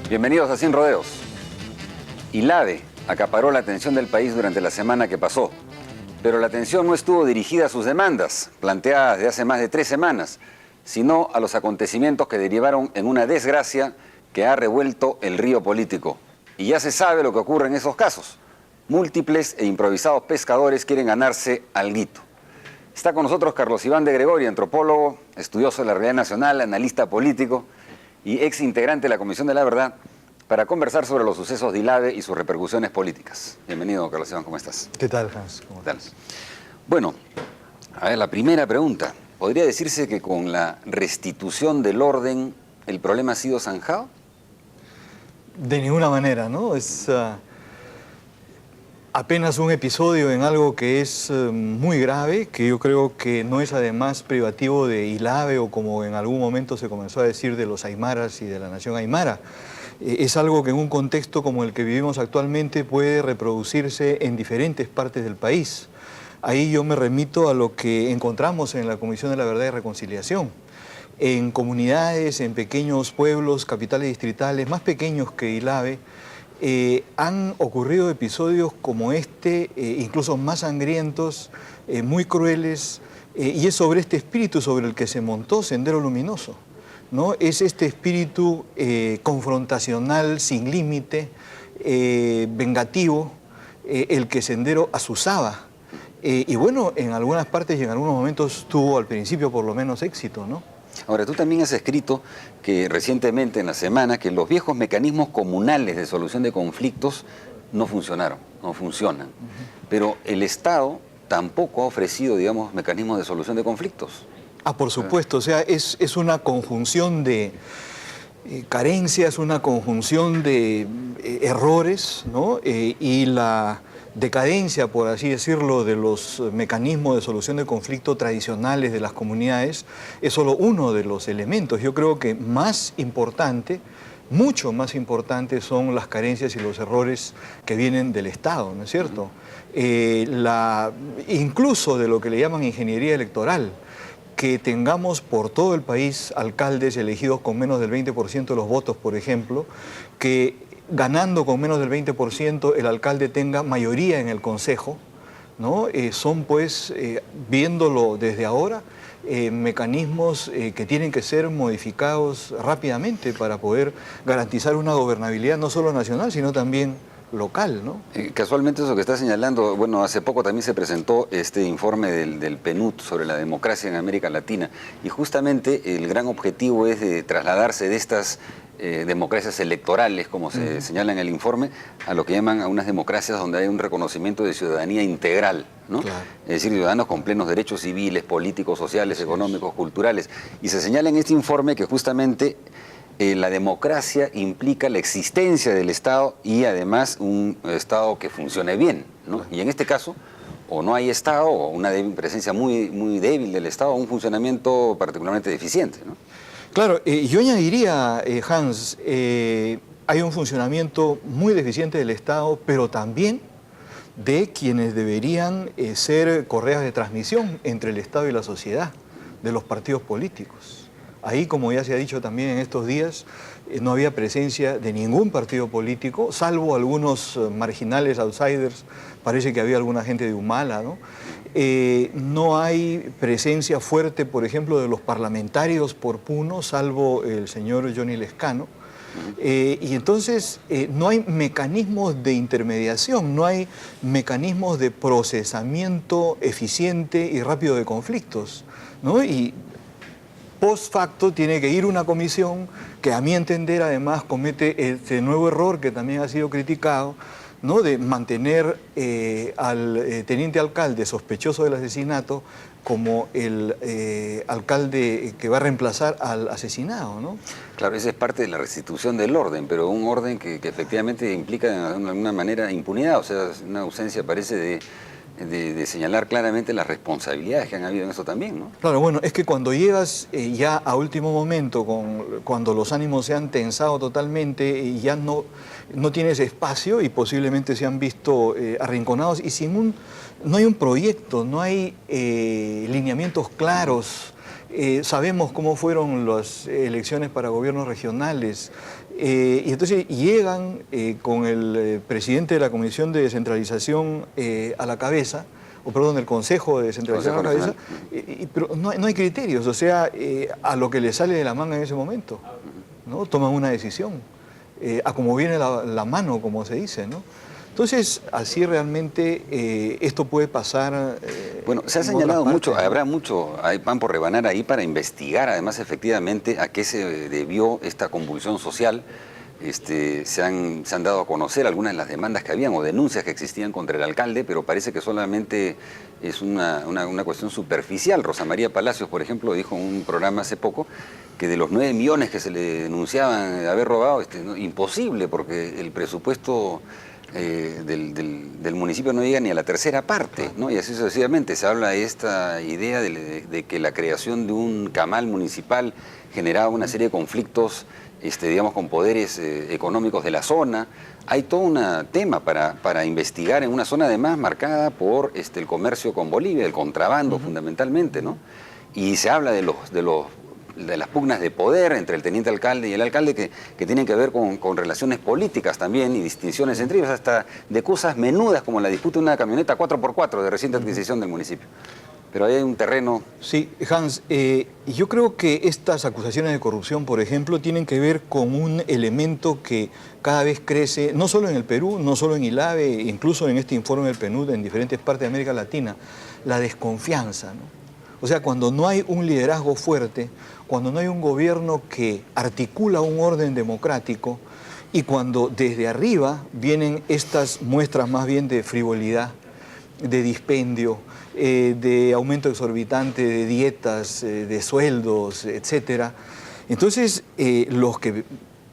Bienvenidos a Sin Rodeos. ILAVE acaparó la atención del país durante la semana que pasó, pero la atención no estuvo dirigida a sus demandas, planteadas de hace más de 3 semanas, sino a los acontecimientos que derivaron en una desgracia que ha revuelto el río político. Y ya se sabe lo que ocurre en esos casos. Múltiples e improvisados pescadores quieren ganarse alguito. Está con nosotros Carlos Iván de Gregorio, antropólogo, estudioso de la realidad nacional, analista político y ex integrante de la Comisión de la Verdad, para conversar sobre los sucesos de ILAVE y sus repercusiones políticas. Bienvenido, Carlos Iván, ¿cómo estás? ¿Qué tal, Hans? ¿Cómo estás? Bueno, a ver, la primera pregunta. ¿Podría decirse que con la restitución del orden el problema ha sido zanjado? De ninguna manera, ¿no? Es apenas un episodio en algo que es muy grave, que yo creo que no es además privativo de ILAVE o como en algún momento se comenzó a decir de los aymaras y de la nación aymara. Es algo que en un contexto como el que vivimos actualmente puede reproducirse en diferentes partes del país. Ahí yo me remito a lo que encontramos en la Comisión de la Verdad y Reconciliación. En comunidades, en pequeños pueblos, capitales distritales, más pequeños que ILAVE, han ocurrido episodios como este, incluso más sangrientos, muy crueles, y es sobre este espíritu sobre el que se montó Sendero Luminoso, ¿no? Es este espíritu confrontacional, sin límite, vengativo, el que Sendero azuzaba. Y bueno, en algunas partes y en algunos momentos tuvo al principio por lo menos éxito, ¿no? Ahora, tú también has escrito que recientemente en la semana que los viejos mecanismos comunales de solución de conflictos no funcionaron, no funcionan. Pero el Estado tampoco ha ofrecido, digamos, mecanismos de solución de conflictos. Por supuesto, o sea, es una conjunción de carencias, una conjunción de errores, ¿no? Y la decadencia, por así decirlo, de los mecanismos de solución de conflicto tradicionales de las comunidades es solo uno de los elementos. Yo creo que más importante, mucho más importante son las carencias y los errores que vienen del Estado, ¿no es cierto? Incluso de lo que le llaman ingeniería electoral, que tengamos por todo el país alcaldes elegidos con menos del 20% de los votos, por ejemplo, que ganando con menos del 20% el alcalde tenga mayoría en el consejo, ¿no? Son pues, viéndolo desde ahora, mecanismos que tienen que ser modificados rápidamente para poder garantizar una gobernabilidad no solo nacional, sino también local, ¿no? Casualmente eso que está señalando, bueno, hace poco también se presentó este informe del PNUD sobre la democracia en América Latina, y justamente el gran objetivo es de trasladarse de estas democracias electorales, como se señala en el informe, a lo que llaman a unas democracias donde hay un reconocimiento de ciudadanía integral, ¿no? Claro. Es decir, ciudadanos con plenos derechos civiles, políticos, sociales, económicos, culturales. Y se señala en este informe que justamente la democracia implica la existencia del Estado y además un Estado que funcione bien, ¿no? Y en este caso, o no hay Estado, o una presencia muy débil del Estado, o un funcionamiento particularmente deficiente, ¿no? Claro, yo añadiría, Hans, hay un funcionamiento muy deficiente del Estado, pero también de quienes deberían ser correas de transmisión entre el Estado y la sociedad, de los partidos políticos. Ahí, como ya se ha dicho también en estos días, no había presencia de ningún partido político, salvo algunos marginales, outsiders. Parece que había alguna gente de Humala, ¿no? No hay presencia fuerte, por ejemplo, de los parlamentarios por Puno, salvo el señor Johnny Lescano. Y entonces no hay mecanismos de intermediación, no hay mecanismos de procesamiento eficiente y rápido de conflictos, ¿no? Y post facto tiene que ir una comisión que, a mi entender, además comete este nuevo error que también ha sido criticado, ¿no? De mantener al teniente alcalde sospechoso del asesinato como el alcalde que va a reemplazar al asesinado, ¿no? Claro, esa es parte de la restitución del orden, pero un orden que efectivamente implica de alguna manera impunidad, o sea, una ausencia parece de señalar claramente las responsabilidades que han habido en eso también, ¿no? Claro, bueno, es que cuando llegas ya a último momento, cuando los ánimos se han tensado totalmente y ya no tienes espacio y posiblemente se han visto arrinconados y no hay un proyecto, no hay lineamientos claros. Sabemos cómo fueron las elecciones para gobiernos regionales. Y entonces llegan con el presidente de la Comisión de Descentralización a la cabeza, o perdón, el Consejo de Descentralización a la cabeza, pero no hay criterios, o sea, a lo que le sale de la manga en ese momento, ¿no? Toman una decisión, a como viene la mano, como se dice, ¿no? Entonces, así realmente esto puede pasar. Bueno, se ha señalado mucho, hay pan por rebanar ahí para investigar, además, efectivamente, a qué se debió esta convulsión social. Se han dado a conocer algunas de las demandas que habían o denuncias que existían contra el alcalde, pero parece que solamente es una cuestión superficial. Rosa María Palacios, por ejemplo, dijo en un programa hace poco que de los 9 millones que se le denunciaban de haber robado, imposible, porque el presupuesto del municipio no llega ni a la tercera parte, ¿no? Y así sucesivamente. Se habla de esta idea de que la creación de un camal municipal generaba una serie de conflictos, digamos, con poderes económicos de la zona. Hay todo un tema para investigar en una zona además marcada por el comercio con Bolivia, el contrabando fundamentalmente, ¿no? Y se habla de las pugnas de poder entre el teniente alcalde y el alcalde que tienen que ver con relaciones políticas también y distinciones entre ellos, hasta de cosas menudas como la disputa de una camioneta 4x4 de reciente adquisición del municipio. Pero ahí hay un terreno... Sí, Hans, yo creo que estas acusaciones de corrupción, por ejemplo, tienen que ver con un elemento que cada vez crece, no solo en el Perú, no solo en ILAVE, incluso en este informe del PNUD en diferentes partes de América Latina, la desconfianza, ¿no? O sea, cuando no hay un liderazgo fuerte, cuando no hay un gobierno que articula un orden democrático y cuando desde arriba vienen estas muestras más bien de frivolidad, de dispendio, de aumento exorbitante de dietas, de sueldos, etc. Entonces, los que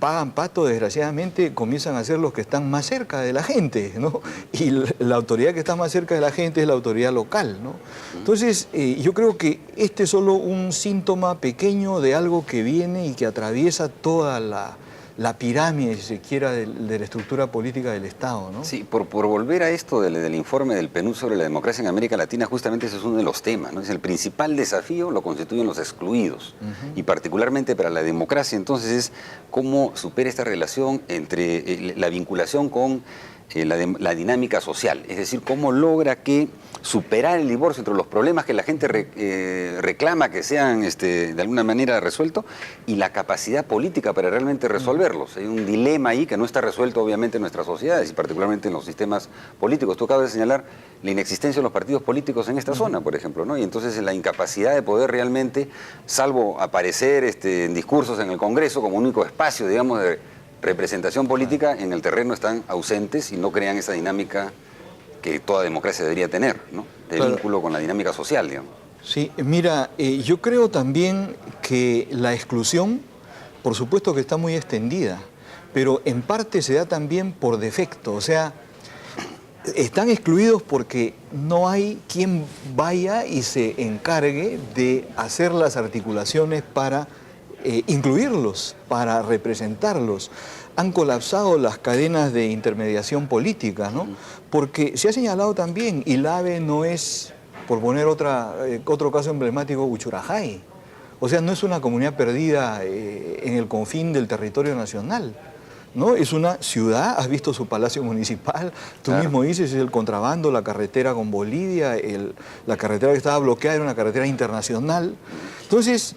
pagan pato, desgraciadamente, comienzan a ser los que están más cerca de la gente, ¿no? Y la autoridad que está más cerca de la gente es la autoridad local, ¿no? Entonces, yo creo que este es solo un síntoma pequeño de algo que viene y que atraviesa toda la pirámide, si se quiera, de la estructura política del Estado, ¿no? Sí, por volver a esto del informe del PNUD sobre la democracia en América Latina, justamente ese es uno de los temas, ¿no? Es el principal desafío lo constituyen los excluidos, y particularmente para la democracia, entonces, es cómo supera esta relación entre la vinculación con la dinámica social, es decir, cómo logra que superar el divorcio entre los problemas que la gente reclama que sean de alguna manera resueltos y la capacidad política para realmente resolverlos. Hay un dilema ahí que no está resuelto obviamente en nuestras sociedades y particularmente en los sistemas políticos. Tú acabas de señalar la inexistencia de los partidos políticos en esta zona, por ejemplo, ¿no? Y entonces la incapacidad de poder realmente, salvo aparecer en discursos en el Congreso como único espacio, digamos, de representación política, en el terreno están ausentes y no crean esa dinámica que toda democracia debería tener, ¿no? De vínculo con la dinámica social, digamos. Sí, mira, yo creo también que la exclusión, por supuesto que está muy extendida, pero en parte se da también por defecto, o sea, están excluidos porque no hay quien vaya y se encargue de hacer las articulaciones para incluirlos, para representarlos. Han colapsado las cadenas de intermediación política, ¿no? Porque se ha señalado también, ILAVE no es, por poner otro caso emblemático, Uchurajay. O sea, no es una comunidad perdida en el confín del territorio nacional, ¿no? Es una ciudad, has visto su palacio municipal, tú mismo dices, es el contrabando, la carretera con Bolivia, la carretera que estaba bloqueada era una carretera internacional. Entonces,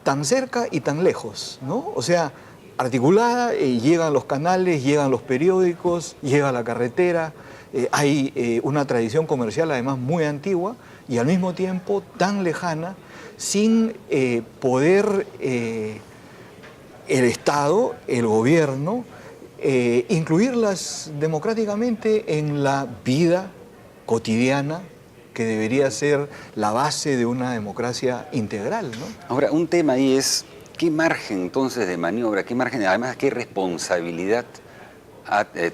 tan cerca y tan lejos, ¿no? O sea, articulada, llegan los canales, llegan los periódicos, llega la carretera, hay una tradición comercial además muy antigua y al mismo tiempo tan lejana, sin poder el Estado, el gobierno, incluirlas democráticamente en la vida cotidiana que debería ser la base de una democracia integral, ¿no? Ahora, un tema ahí es, ¿qué margen entonces de maniobra, qué margen, además, qué responsabilidad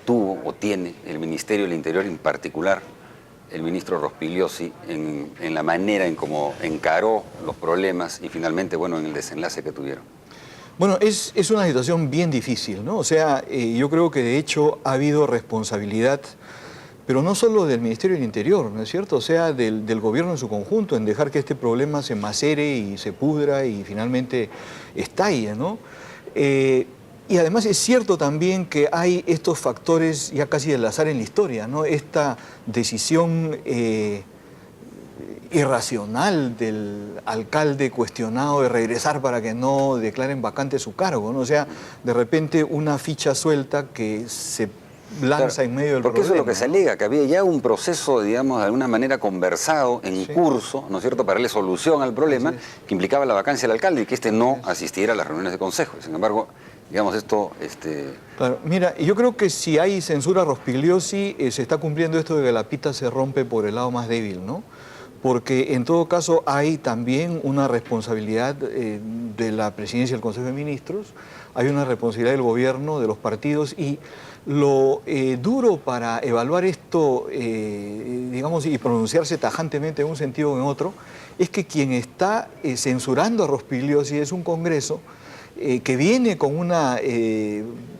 tuvo o tiene el Ministerio del Interior, en particular el ministro Rospigliosi, en la manera en cómo encaró los problemas y finalmente, bueno, en el desenlace que tuvieron? Bueno, es una situación bien difícil, ¿no? O sea, yo creo que de hecho ha habido responsabilidad, pero no solo del Ministerio del Interior, ¿no es cierto? O sea, del gobierno en su conjunto, en dejar que este problema se macere y se pudra y finalmente estalle, ¿no? Y además es cierto también que hay estos factores ya casi del azar en la historia, ¿no? Esta decisión irracional del alcalde cuestionado de regresar para que no declaren vacante su cargo, ¿no? O sea, de repente una ficha suelta que se lanza en medio del porque problema. eso es lo que se alega, que había ya un proceso, digamos, de alguna manera conversado, en curso, ¿no es cierto?, para darle solución al problema, que implicaba la vacancia del alcalde y que no asistiera a las reuniones de consejo. Sin embargo, digamos, esto... Claro, mira, yo creo que si hay censura a Rospigliosi, se está cumpliendo esto de que la pita se rompe por el lado más débil, ¿no? Porque en todo caso hay también una responsabilidad de la presidencia del Consejo de Ministros, hay una responsabilidad del gobierno, de los partidos, y lo duro para evaluar esto, digamos, y pronunciarse tajantemente en un sentido o en otro, es que quien está censurando a Rospigliosi es un Congreso que viene con una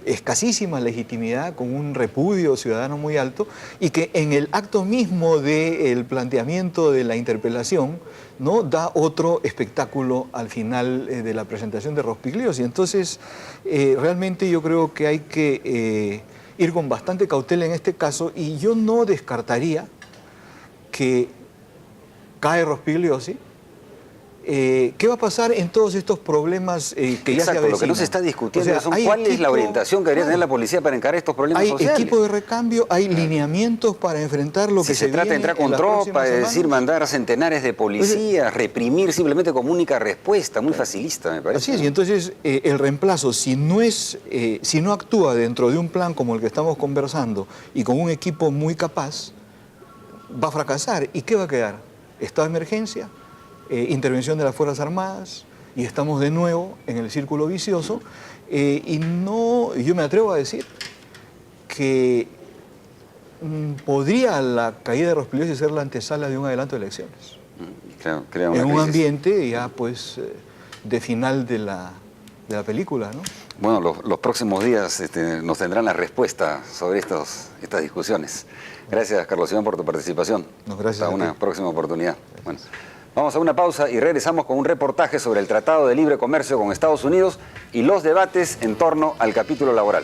escasísima legitimidad, con un repudio ciudadano muy alto, y que en el acto mismo del planteamiento de la interpelación, ¿no?, da otro espectáculo al final de la presentación de Rospigliosi. Entonces, realmente yo creo que hay que ir con bastante cautela en este caso, y yo no descartaría que cae Rospigliosi. ¿Qué va a pasar en todos estos problemas que ya se avecinan? Lo que no se está discutiendo son cuál es la orientación que debería tener la policía para encarar estos problemas sociales. Hay equipo de recambio, hay lineamientos para enfrentar lo que se viene. Si se trata de entrar con tropa, es decir, mandar a centenares de policías, reprimir simplemente como única respuesta, muy facilista, me parece. Así es, y entonces el reemplazo, si no actúa dentro de un plan como el que estamos conversando y con un equipo muy capaz, va a fracasar. ¿Y qué va a quedar? ¿Estado de emergencia? Intervención de las Fuerzas Armadas, y estamos de nuevo en el círculo vicioso, y yo me atrevo a decir que podría la caída de Rospigliosi ser la antesala de un adelanto de elecciones. En un ambiente ya pues de final de la película, ¿no? Bueno, los próximos días nos tendrán la respuesta sobre estas discusiones. Gracias, Carlos Iván, por tu participación. Gracias. Hasta una próxima oportunidad. Bueno. Vamos a una pausa y regresamos con un reportaje sobre el Tratado de Libre Comercio con Estados Unidos y los debates en torno al capítulo laboral.